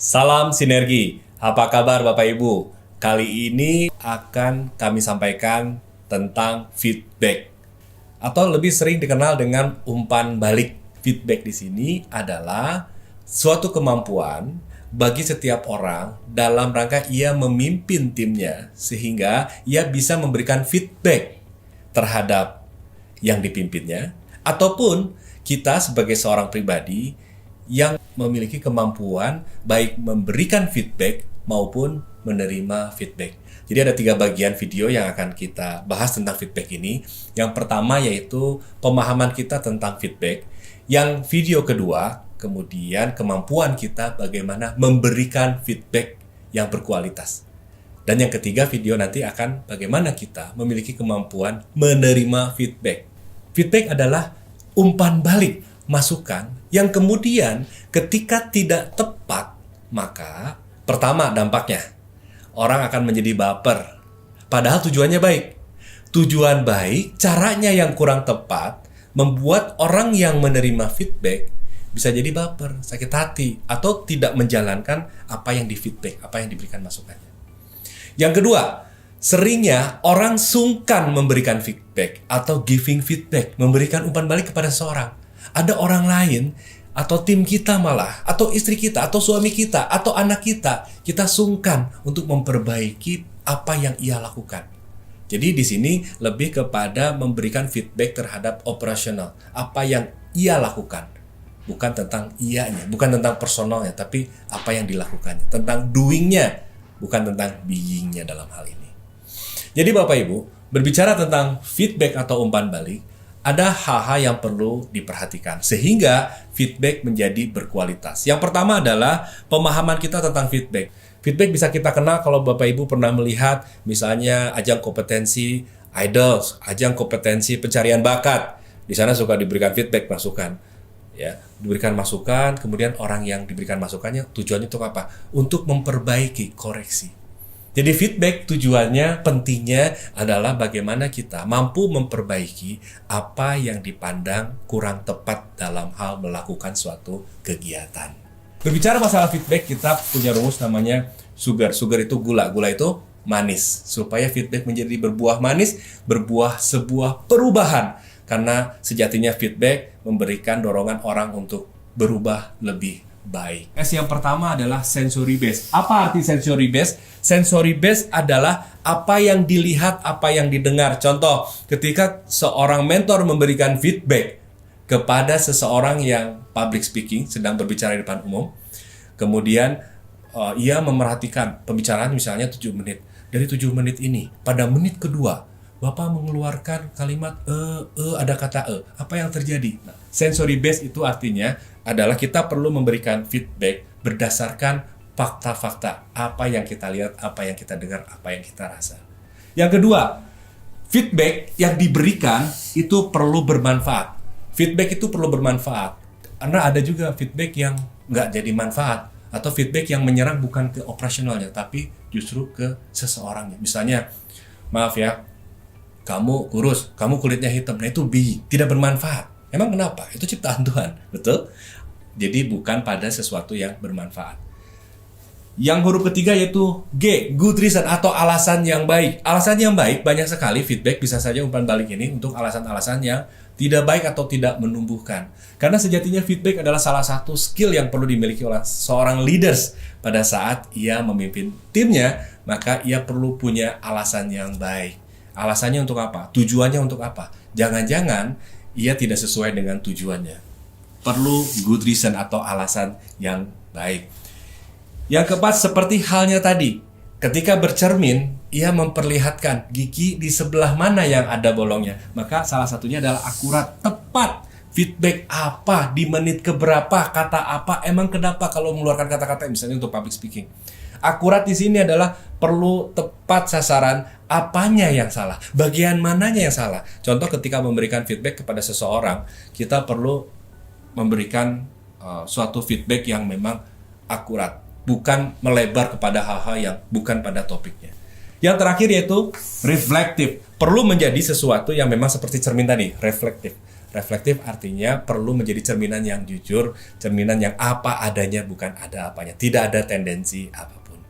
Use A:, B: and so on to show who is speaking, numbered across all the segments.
A: Salam sinergi. Apa kabar Bapak Ibu? Kali ini akan kami sampaikan tentang feedback atau lebih sering dikenal dengan umpan balik. Feedback di sini adalah suatu kemampuan bagi setiap orang dalam rangka ia memimpin timnya sehingga ia bisa memberikan feedback terhadap yang dipimpinnya ataupun kita sebagai seorang pribadi yang memiliki kemampuan baik memberikan feedback maupun menerima feedback. Jadi ada 3 bagian video yang akan kita bahas tentang feedback ini. Yang pertama yaitu pemahaman kita tentang feedback. Yang video kedua, kemudian kemampuan kita bagaimana memberikan feedback yang berkualitas. Dan yang ketiga video nanti akan bagaimana kita memiliki kemampuan menerima feedback. Feedback adalah umpan balik, masukan yang kemudian ketika tidak tepat, maka pertama dampaknya orang akan menjadi baper. Padahal tujuannya baik. Tujuan baik, caranya yang kurang tepat, membuat orang yang menerima feedback bisa jadi baper, sakit hati, atau tidak menjalankan apa yang di-feedback, apa yang diberikan masukannya. Yang kedua, seringnya orang sungkan memberikan feedback atau giving feedback, memberikan umpan balik kepada seseorang. Ada orang lain atau tim kita malah, atau istri kita, atau suami kita, atau anak kita sungkan untuk memperbaiki apa yang ia lakukan. Jadi di sini lebih kepada memberikan feedback terhadap operasional, apa yang ia lakukan. Bukan tentang ianya, bukan tentang personalnya, tapi apa yang dilakukannya, tentang doing-nya, bukan tentang being-nya dalam hal ini. Jadi Bapak Ibu, berbicara tentang feedback atau umpan balik, ada hal-hal yang perlu diperhatikan sehingga feedback menjadi berkualitas. Yang pertama adalah pemahaman kita tentang feedback. Feedback bisa kita kenal kalau Bapak Ibu pernah melihat misalnya ajang kompetensi idols, ajang kompetensi pencarian bakat. Di sana suka diberikan feedback, masukan. Ya, diberikan masukan, kemudian orang yang diberikan masukannya tujuannya untuk apa? Untuk memperbaiki, koreksi. Jadi feedback tujuannya, pentingnya adalah bagaimana kita mampu memperbaiki apa yang dipandang kurang tepat dalam hal melakukan suatu kegiatan. Berbicara masalah feedback, kita punya rumus namanya sugar. Sugar itu gula, gula itu manis. Supaya feedback menjadi berbuah manis, berbuah sebuah perubahan. Karena sejatinya feedback memberikan dorongan orang untuk berubah lebih baik. Yang pertama adalah sensory based. Apa arti sensory based? Sensory based adalah apa yang dilihat, apa yang didengar. Contoh, ketika seorang mentor memberikan feedback kepada seseorang yang public speaking, sedang berbicara di depan umum, kemudian ia memerhatikan pembicaraan misalnya 7 menit. Dari 7 menit ini, pada menit kedua, Bapak mengeluarkan kalimat ada kata Apa yang terjadi? Nah, sensory based itu artinya adalah kita perlu memberikan feedback berdasarkan fakta-fakta. Apa yang kita lihat, apa yang kita dengar, apa yang kita rasa. Yang kedua, feedback yang diberikan itu perlu bermanfaat. Feedback itu perlu bermanfaat. Karena ada juga feedback yang nggak jadi manfaat. Atau feedback yang menyerang bukan ke operasionalnya, tapi justru ke seseorangnya. Misalnya, maaf ya, kamu kurus, kamu kulitnya hitam, nah itu B, tidak bermanfaat. Emang kenapa? Itu ciptaan Tuhan, betul? Jadi bukan pada sesuatu yang bermanfaat. Yang huruf ketiga yaitu G, good reason atau alasan yang baik. Alasan yang baik, banyak sekali feedback bisa saja umpan balik ini untuk alasan-alasan yang tidak baik atau tidak menumbuhkan. Karena sejatinya feedback adalah salah satu skill yang perlu dimiliki oleh seorang leaders pada saat ia memimpin timnya, maka ia perlu punya alasan yang baik. Alasannya untuk apa? Tujuannya untuk apa? Jangan-jangan ia tidak sesuai dengan tujuannya. Perlu good reason atau alasan yang baik. Yang keempat, seperti halnya tadi. Ketika bercermin, ia memperlihatkan gigi di sebelah mana yang ada bolongnya. Maka salah satunya adalah akurat, tepat. Feedback apa, di menit keberapa, kata apa, emang kenapa kalau mengeluarkan kata-kata misalnya untuk public speaking. Akurat di sini adalah perlu tepat sasaran, apanya yang salah, bagian mananya yang salah. Contoh ketika memberikan feedback kepada seseorang, kita perlu memberikan suatu feedback yang memang akurat, bukan melebar kepada hal-hal yang bukan pada topiknya. Yang terakhir yaitu reflektif, perlu menjadi sesuatu yang memang seperti cermin tadi, reflektif. Reflektif artinya perlu menjadi cerminan yang jujur, cerminan yang apa adanya, bukan ada apanya. Tidak ada tendensi apapun.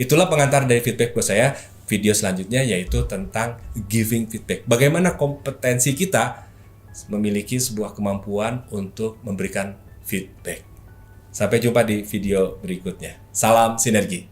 A: Itulah pengantar dari feedback buat saya. Video selanjutnya yaitu tentang giving feedback. Bagaimana kompetensi kita memiliki sebuah kemampuan untuk memberikan feedback. Sampai jumpa di video berikutnya. Salam sinergi.